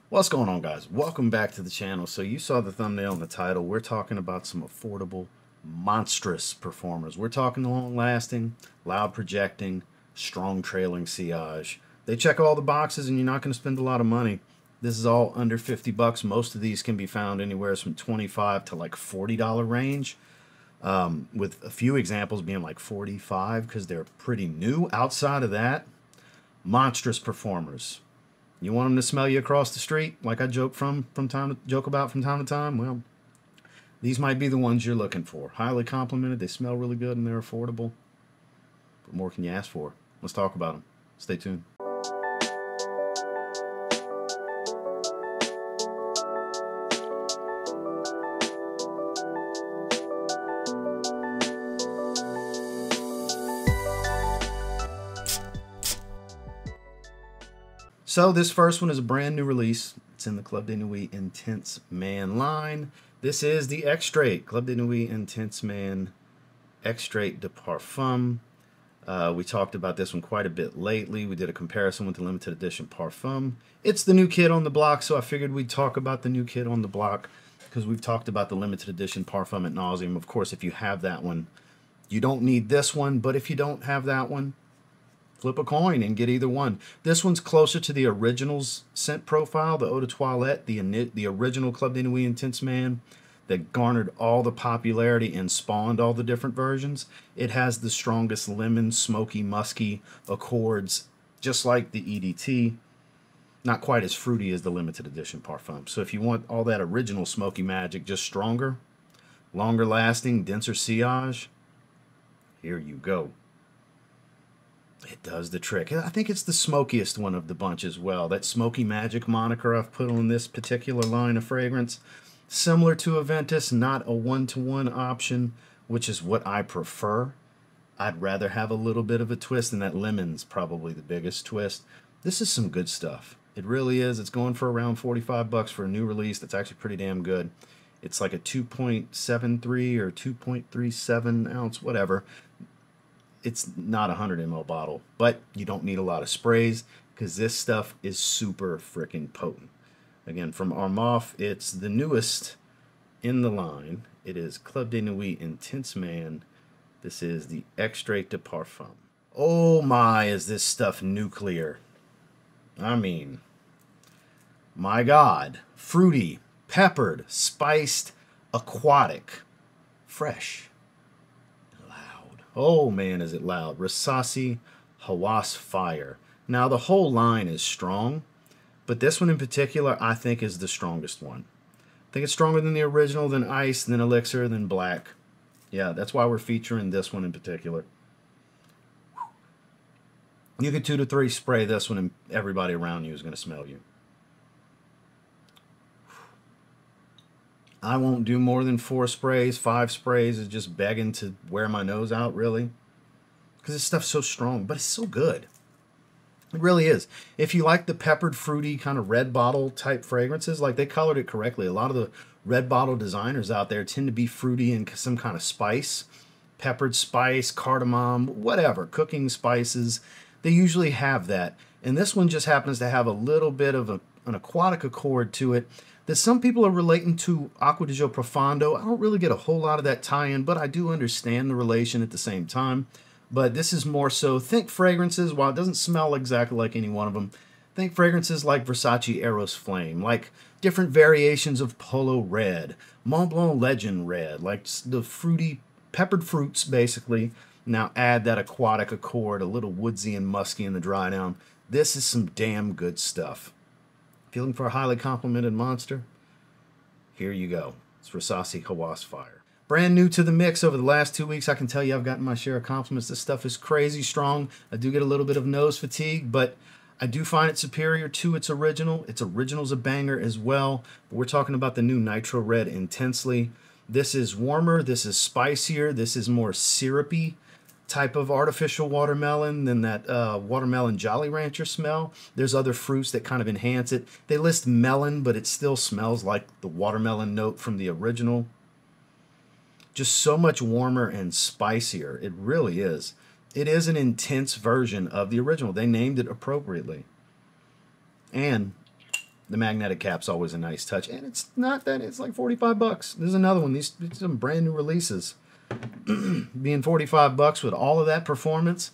What's going on, guys? Welcome back to the channel. So you saw the thumbnail and the title. We're talking about some affordable, monstrous performers. We're talking long-lasting, loud projecting, strong trailing sillage. They check all the boxes and you're not going to spend a lot of money. This is all under 50 bucks. Most of these can be found anywhere from 25 to like $40 range. With a few examples being like 45 because they're pretty new. Outside of that, monstrous performers. You want them to smell you across the street, like I joke from time to joke about from time to time? Well, these might be the ones you're looking for. Highly complimented, they smell really good, and they're affordable. What more can you ask for? Let's talk about them. Stay tuned. So this first one is a brand new release. It's in the Club de Nuit Intense Man line. This is the Extrait, Club de Nuit Intense Man Extrait de Parfum. We talked about this one quite a bit lately. We did a comparison with the limited edition Parfum. It's the new kid on the block, so I figured we'd talk about the new kid on the block because we've talked about the limited edition Parfum ad nauseum. Of course, if you have that one, you don't need this one, but if you don't have that one, flip a coin and get either one. This one's closer to the original's scent profile, the Eau de Toilette, the original Club de Nuit Intense Man that garnered all the popularity and spawned all the different versions. It has the strongest lemon, smoky, musky accords, just like the EDT. Not quite as fruity as the limited edition Parfum. So if you want all that original smoky magic, just stronger, longer lasting, denser sillage, here you go. It does the trick. I think it's the smokiest one of the bunch as well. That smoky magic moniker I've put on this particular line of fragrance. Similar to Aventus, not a one-to-one option, which is what I prefer. I'd rather have a little bit of a twist, and that lemon's probably the biggest twist. This is some good stuff. It really is. It's going for around 45 bucks for a new release. That's actually pretty damn good. It's like a 2.73 or 2.37 ounce, whatever. It's not a 100 ml bottle, but you don't need a lot of sprays because this stuff is super freaking potent. Again, from Armaf, it's the newest in the line. It is Club de Nuit Intense Man. This is the Extrait de Parfum. Oh my, is this stuff nuclear. I mean, my God. Fruity, peppered, spiced, aquatic, fresh. Oh man, is it loud. Rasasi Hawas Fire. Now the whole line is strong, but this one in particular I think is the strongest one. I think it's stronger than the original, than Ice, than Elixir, than Black. Yeah, that's why we're featuring this one in particular. You could 2 to 3 spray this one and everybody around you is going to smell you. I won't do more than 4 sprays. 5 sprays is just begging to wear my nose out, really. Because this stuff's so strong, but it's so good. It really is. If you like the peppered, fruity, kind of red bottle type fragrances, like they colored it correctly. A lot of the red bottle designers out there tend to be fruity and some kind of spice. Peppered spice, cardamom, whatever, cooking spices. They usually have that. And this one just happens to have a little bit of an aquatic accord to it that some people are relating to Acqua di Gio Profondo. I don't really get a whole lot of that tie-in, but I do understand the relation at the same time. But this is more so, think fragrances, while it doesn't smell exactly like any one of them, think fragrances like Versace Eros Flame, like different variations of Polo Red, Mont Blanc Legend Red, like the fruity, peppered fruits, basically. Now add that aquatic accord, a little woodsy and musky in the dry down. This is some damn good stuff. If you're looking for a highly complimented monster, here you go. It's Rasasi Hawas Fire. Brand new to the mix over the last 2 weeks. I can tell you I've gotten my share of compliments. This stuff is crazy strong. I do get a little bit of nose fatigue, but I do find it superior to its original. Its original's a banger as well. But we're talking about the new Nitro Red Intensely. This is warmer. This is spicier. This is more syrupy type of artificial watermelon than that watermelon Jolly Rancher smell. There's other fruits that kind of enhance it. They list melon, but it still smells like the watermelon note from the original. Just so much warmer and spicier. It really is. It is an intense version of the original. They named it appropriately. And The magnetic cap's always a nice touch, and it's not that, it's like 45 bucks. There's another one. These are some brand new releases. Being 45 bucks with all of that performance,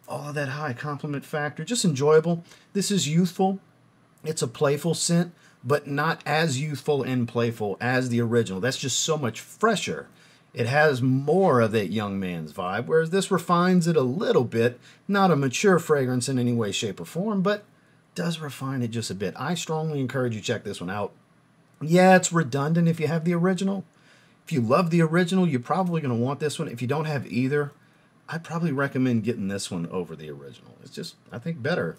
all of that high compliment factor, just enjoyable. This is youthful. It's a playful scent, but not as youthful and playful as the original. That's just so much fresher. It has more of that young man's vibe, whereas this refines it a little bit. Not a mature fragrance in any way, shape, or form, but does refine it just a bit. I strongly encourage you check this one out. Yeah, it's redundant if you have the original. If you love the original, you're probably going to want this one. If you don't have either, I'd probably recommend getting this one over the original. It's just, I think, better.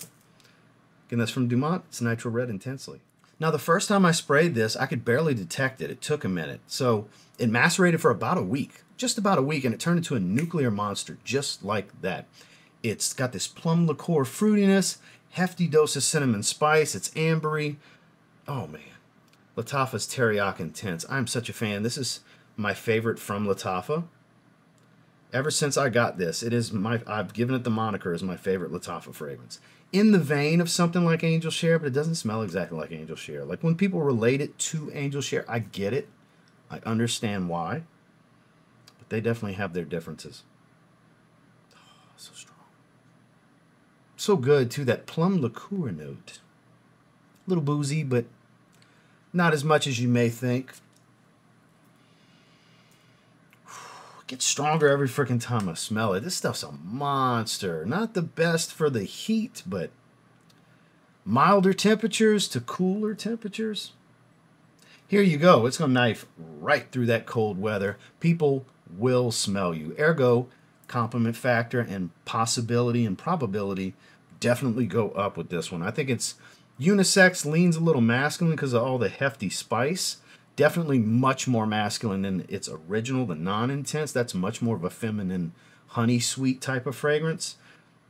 Again, that's from Dumont. It's Nitro Red Intensely. Now, the first time I sprayed this, I could barely detect it. It took a minute. So it macerated for about a week, just about a week, and it turned into a nuclear monster, just like that. It's got this plum liqueur fruitiness, hefty dose of cinnamon spice. It's ambery. Oh, man. Lattafa's Teriyaki Intense. I'm such a fan. This is my favorite from Lattafa. Ever since I got this, I've given it the moniker as my favorite Lattafa fragrance. In the vein of something like Angel Share, but it doesn't smell exactly like Angel Share. Like when people relate it to Angel Share, I get it. I understand why. But they definitely have their differences. Oh, so strong. So good, too. That plum liqueur note. A little boozy, but not as much as you may think. Gets stronger every freaking time I smell it. This stuff's a monster. Not the best for the heat, but milder temperatures to cooler temperatures. Here you go. It's going to knife right through that cold weather. People will smell you. Ergo, compliment factor and possibility and probability definitely go up with this one. I think it's unisex, leans a little masculine because of all the hefty spice. Definitely much more masculine than its original, the non-intense. That's much more of a feminine, honey sweet type of fragrance.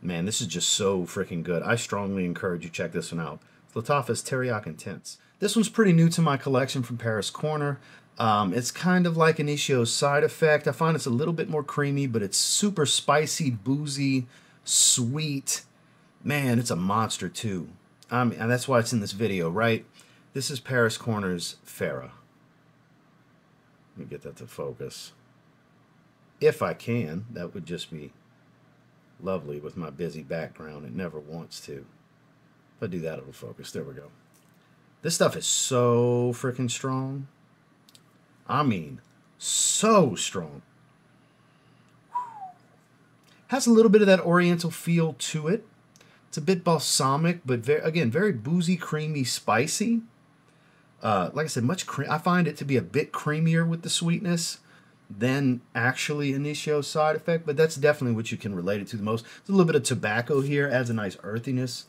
Man, this is just so freaking good. I strongly encourage you check this one out. Lattafa's Teriyaki Intense. This one's pretty new to my collection from Paris Corner. It's kind of like Initio's Side Effect. I find it's a little bit more creamy, but it's super spicy, boozy, sweet. Man, it's a monster too. And that's why it's in this video, right? This is Paris Corner's Farah. Let me get that to focus. If I can, that would just be lovely with my busy background. It never wants to. If I do that, it'll focus. There we go. This stuff is so freaking strong. I mean, so strong. Has a little bit of that oriental feel to it. It's a bit balsamic, but again, very boozy, creamy, spicy. Like I said, I find it to be a bit creamier with the sweetness than actually Initio's Side Effect, but that's definitely what you can relate it to the most. There's a little bit of tobacco here, adds a nice earthiness.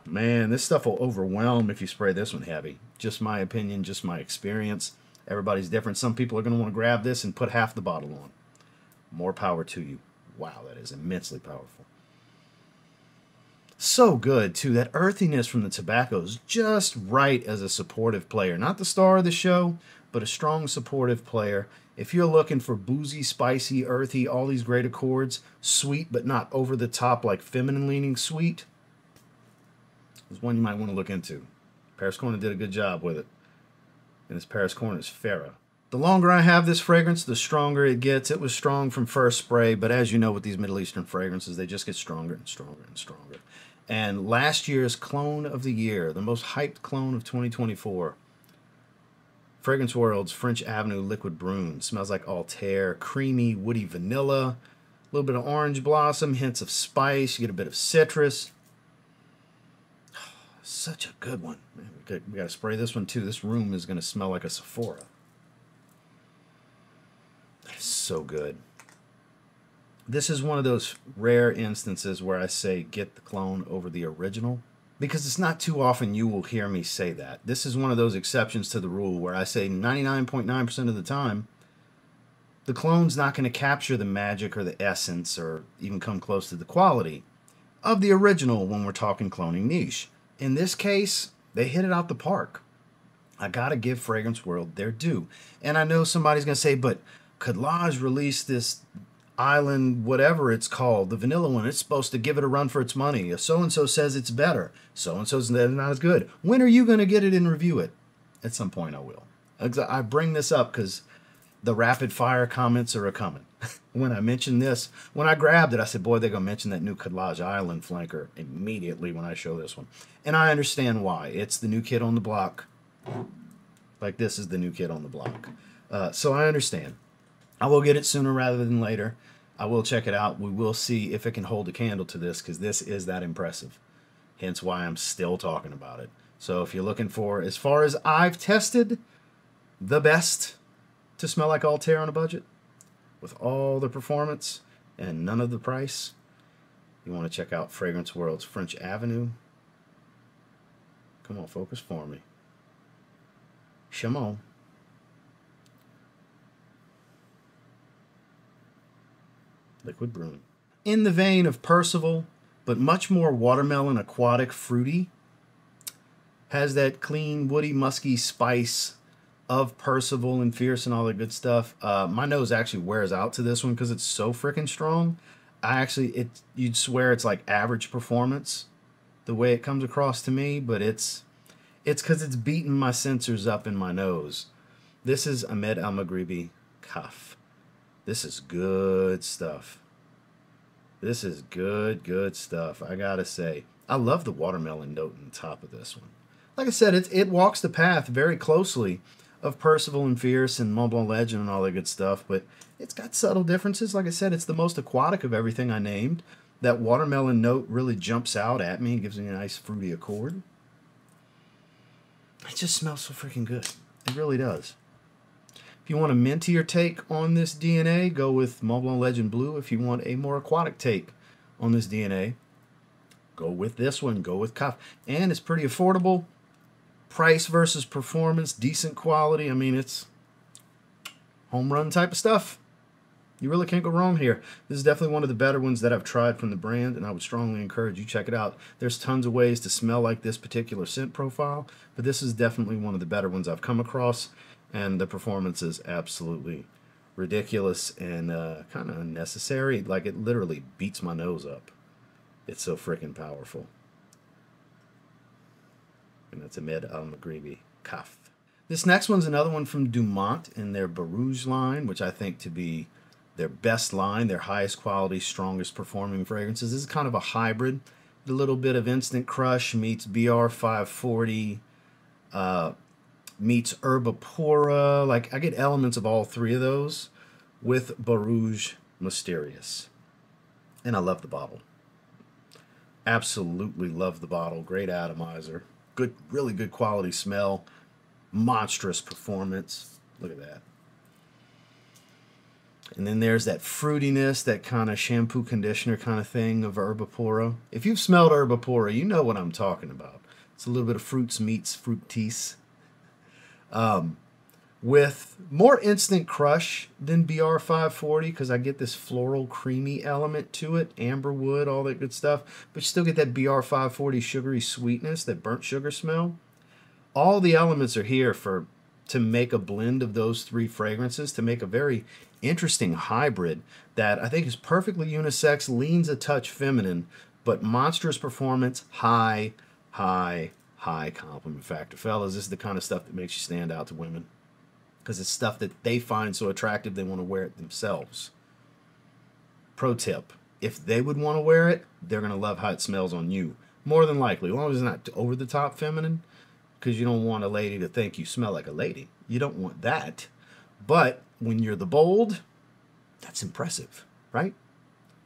Man, this stuff will overwhelm if you spray this one heavy. Just my opinion, just my experience. Everybody's different. Some people are going to want to grab this and put half the bottle on. More power to you. Wow, that is immensely powerful. So good, too. That earthiness from the tobacco is just right as a supportive player. Not the star of the show, but a strong supportive player. If you're looking for boozy, spicy, earthy, all these great accords, sweet but not over the top like feminine-leaning sweet, is one you might want to look into. Paris Corner did a good job with it. And this Paris Corner's Farah. The longer I have this fragrance, the stronger it gets. It was strong from first spray, but as you know with these Middle Eastern fragrances, they just get stronger and stronger and stronger. And last year's clone of the year, the most hyped clone of 2024, Fragrance World's French Avenue Liquid Brune. Smells like Altair, creamy, woody vanilla, a little bit of orange blossom, hints of spice. You get a bit of citrus. Such a good one. Man, we got to spray this one too. This room is going to smell like a Sephora. That is so good. This is one of those rare instances where I say get the clone over the original, because it's not too often you will hear me say that. This is one of those exceptions to the rule where I say 99.9% of the time, the clone's not going to capture the magic or the essence or even come close to the quality of the original when we're talking cloning niche. In this case, they hit it out the park. I got to give Fragrance World their due. And I know somebody's going to say, but could Lodge release this Island, whatever it's called, the vanilla one, it's supposed to give it a run for its money. So-and-so says it's better. So-and-so's not as good. When are you going to get it and review it? At some point I will. I bring this up because the rapid fire comments are a-coming. When I mentioned this, when I grabbed it, I said, boy, they're going to mention that new Kadlaj Island flanker immediately when I show this one. And I understand why. It's the new kid on the block. Like this is the new kid on the block. So I understand. I will get it sooner rather than later. I will check it out. We will see if it can hold a candle to this, because this is that impressive. Hence why I'm still talking about it. So if you're looking for, as far as I've tested, the best to smell like Altair on a budget, with all the performance and none of the price, you want to check out Fragrance World's French Avenue. Come on, focus for me. Chamon. Liquid Brune. In the vein of Percival, but much more watermelon, aquatic, fruity. Has that clean, woody, musky spice of Percival and Fierce and all that good stuff. My nose actually wears out to this one because it's so freaking strong. You'd swear it's like average performance the way it comes across to me, but it's because it's beating my sensors up in my nose. This is Ahmed Almaghribi Kaf. This is good stuff. This is good stuff, I gotta say. I love the watermelon note on the top of this one. Like I said, it walks the path very closely of Percival and Fierce and Mont Blanc Legend and all that good stuff, but it's got subtle differences. Like I said, it's the most aquatic of everything I named. That watermelon note really jumps out at me and gives me a nice fruity accord. It just smells so freaking good. It really does. If you want a mintier take on this DNA, go with Mont Blanc Legend Blue. If you want a more aquatic take on this DNA, go with this one. Go with Kaf. And it's pretty affordable. Price versus performance, decent quality. I mean, it's home run type of stuff. You really can't go wrong here. This is definitely one of the better ones that I've tried from the brand, and I would strongly encourage you check it out. There's tons of ways to smell like this particular scent profile, but this is definitely one of the better ones I've come across, and the performance is absolutely ridiculous and kind of unnecessary. Like, it literally beats my nose up. It's so freaking powerful. And that's Ahmed Almaghribi Kaf. This next one's another one from Dumont in their Barouge line, which I think to be their best line, their highest quality, strongest performing fragrances. This is kind of a hybrid. A little bit of Instant Crush meets BR540, meets Herbapora. Like, I get elements of all three of those with Barouge Mysterious. And I love the bottle. Absolutely love the bottle. Great atomizer. Good, really good quality smell. Monstrous performance. Look at that. And then there's that fruitiness, that kind of shampoo conditioner kind of thing of Herbapora. If you've smelled Herbapora, you know what I'm talking about. It's a little bit of fruits meets fructis. With more Instant Crush than BR540, because I get this floral creamy element to it, amberwood, all that good stuff, but you still get that BR540 sugary sweetness, that burnt sugar smell. All the elements are here to make a blend of those three fragrances, to make a very interesting hybrid that I think is perfectly unisex, leans a touch feminine, but monstrous performance, high compliment factor. Fellas, this is the kind of stuff that makes you stand out to women, because it's stuff that they find so attractive they want to wear it themselves. Pro tip, if they would want to wear it, they're going to love how it smells on you. More than likely, as long as it's not over the top feminine, because you don't want a lady to think you smell like a lady. You don't want that. But when you're the bold, that's impressive, right?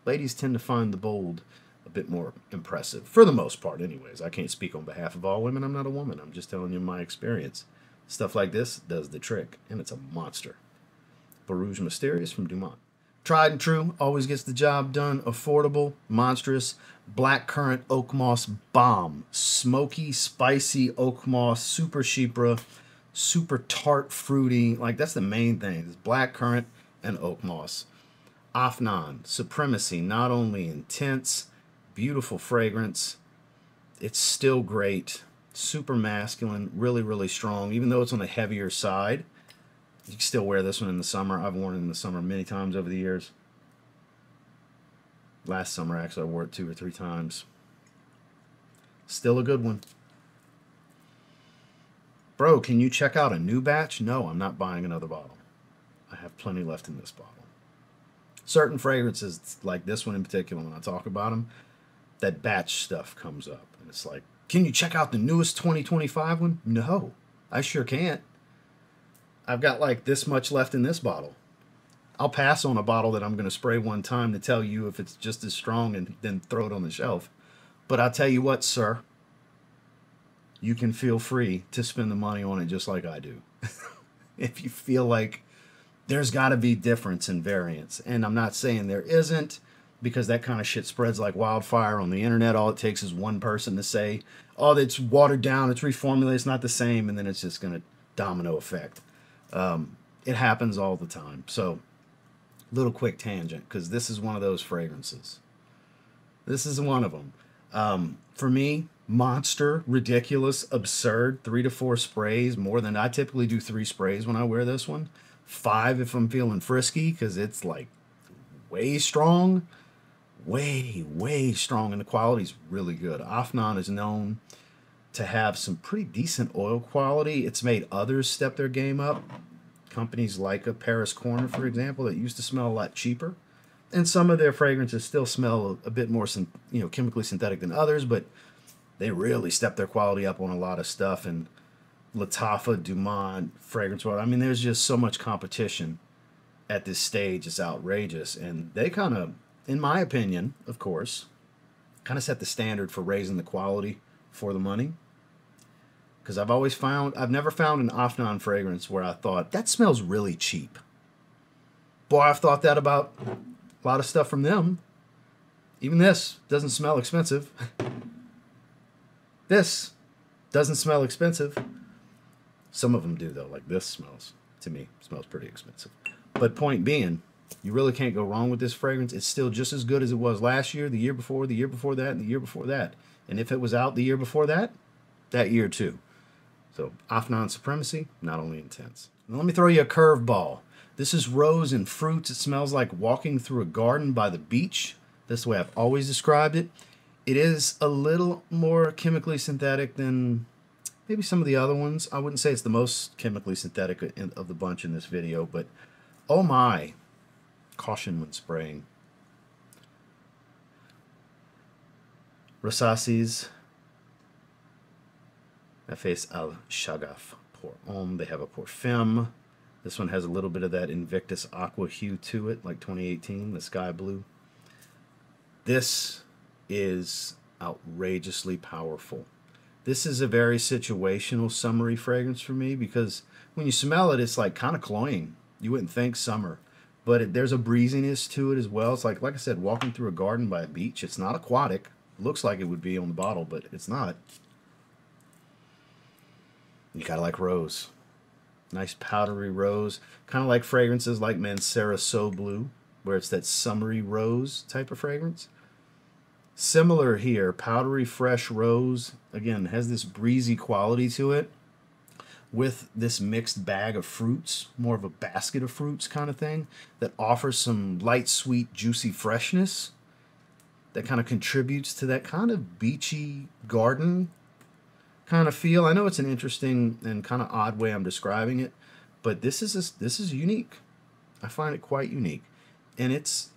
Ladies tend to find the bold a bit more impressive, for the most part anyways. I can't speak on behalf of all women. I'm not a woman. I'm just telling you my experience. Stuff like this does the trick, and it's a monster. Barouge Mysterious from Dumont. Tried and true, always gets the job done. Affordable, monstrous, blackcurrant oak moss bomb. Smoky, spicy oak moss, super chypre, super tart, fruity. Like, that's the main thing. It's blackcurrant and oak moss. Afnan, supremacy, not only intense, beautiful fragrance, it's still great. Super masculine, really strong, even though it's on the heavier side. You can still wear this one in the summer. I've worn it in the summer many times over the years. Last summer, actually, I wore it 2 or 3 times. Still a good one. Bro, can you check out a new batch? No, I'm not buying another bottle. I have plenty left in this bottle. Certain fragrances, like this one in particular, when I talk about them, that batch stuff comes up. And it's like, can you check out the newest 2025 one? No, I sure can't. I've got like this much left in this bottle. I'll pass on a bottle that I'm going to spray one time to tell you if it's just as strong and then throw it on the shelf. But I'll tell you what, sir, you can feel free to spend the money on it just like I do. If you feel like there's got to be difference in variance. And I'm not saying there isn't, because that kind of shit spreads like wildfire on the internet. All it takes is one person to say, oh, it's watered down, it's reformulated, it's not the same, and then it's just going to domino effect. It happens all the time. So, little quick tangent, because this is one of those fragrances. This is one of them. For me, monster, ridiculous, absurd, 3 to 4 sprays, more than I typically do 3 sprays when I wear this one. 5 if I'm feeling frisky, because it's like way strong, way strong, and the quality's really good. Afnan is known to have some pretty decent oil quality. It's made others step their game up. Companies like a Paris Corner, for example, that used to smell a lot cheaper. And some of their fragrances still smell a bit more, chemically synthetic than others, but they really step their quality up on a lot of stuff. And Lattafa, Dumont, Fragrance World, I mean, there's just so much competition at this stage. It's outrageous. And they kind of, in my opinion, of course, kind of set the standard for raising the quality for the money. Because I've never found an Afnan fragrance where I thought, that smells really cheap. Boy, I've thought that about a lot of stuff from them. Even this doesn't smell expensive. This doesn't smell expensive. Some of them do, though. Like this smells, to me, smells pretty expensive. But point being, you really can't go wrong with this fragrance. It's still just as good as it was last year, the year before that, and the year before that. And if it was out the year before that, that year too. So Afnan Supremacy, not only intense. Now let me throw you a curveball. This is rose and fruits. It smells like walking through a garden by the beach. That's the way I've always described it. It is a little more chemically synthetic than maybe some of the other ones. I wouldn't say it's the most chemically synthetic of the bunch in this video, but oh my, caution when spraying. Rassasi's Nafis Al Shagaf Pour Homme. They have a Parfum. This one has a little bit of that Invictus Aqua hue to it, like 2018, the sky blue. This is outrageously powerful. This is a very situational summery fragrance for me, because when you smell it, it's like kind of cloying. You wouldn't think summer, but there's a breeziness to it as well. It's like I said, walking through a garden by a beach. It's not aquatic. It looks like it would be on the bottle, but it's not. You gotta like rose. Nice powdery rose. Kind of like fragrances like Mancera So Blue, where it's that summery rose type of fragrance. Similar here, powdery fresh rose. Again, has this breezy quality to it with this mixed bag of fruits, more of a basket of fruits kind of thing, that offers some light, sweet, juicy freshness that kind of contributes to that kind of beachy garden kind of feel. I know it's an interesting and kind of odd way I'm describing it, but this is unique. I find it quite unique, and it's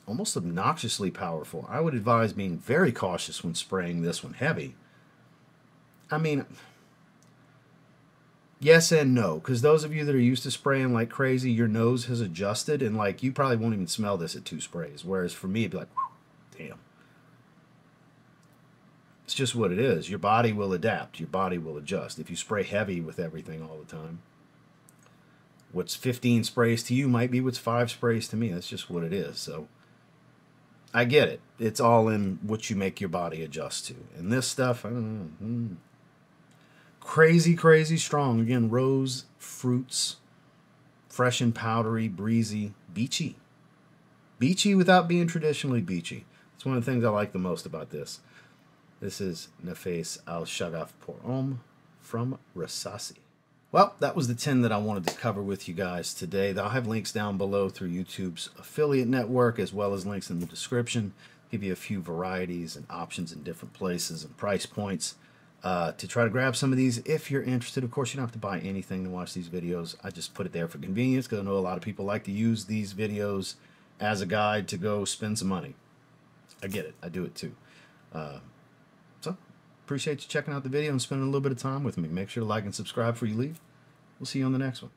almost obnoxiously powerful. I would advise being very cautious when spraying this one heavy. I mean, yes and no, because those of you that are used to spraying like crazy, your nose has adjusted, and like you probably won't even smell this at 2 sprays, whereas for me it'd be like, damn. It's just what it is. Your body will adapt. Your body will adjust. If you spray heavy with everything all the time, what's 15 sprays to you might be what's 5 sprays to me. That's just what it is. So I get it. It's all in what you make your body adjust to. And this stuff, I don't know. Crazy, crazy strong. Again, rose, fruits, fresh and powdery, breezy, beachy. Beachy without being traditionally beachy. It's one of the things I like the most about this. This is Nafis Al Shagaf Pour Homme from Rassasi. Well, that was the 10 that I wanted to cover with you guys today. I'll have links down below through YouTube's affiliate network, as well as links in the description give you a few varieties and options in different places and price points to try to grab some of these if you're interested. Of course, you don't have to buy anything to watch these videos. I just put it there for convenience because I know a lot of people like to use these videos as a guide to go spend some money. I get it. I do it too. So, appreciate you checking out the video and spending a little bit of time with me. Make sure to like and subscribe before you leave. We'll see you on the next one.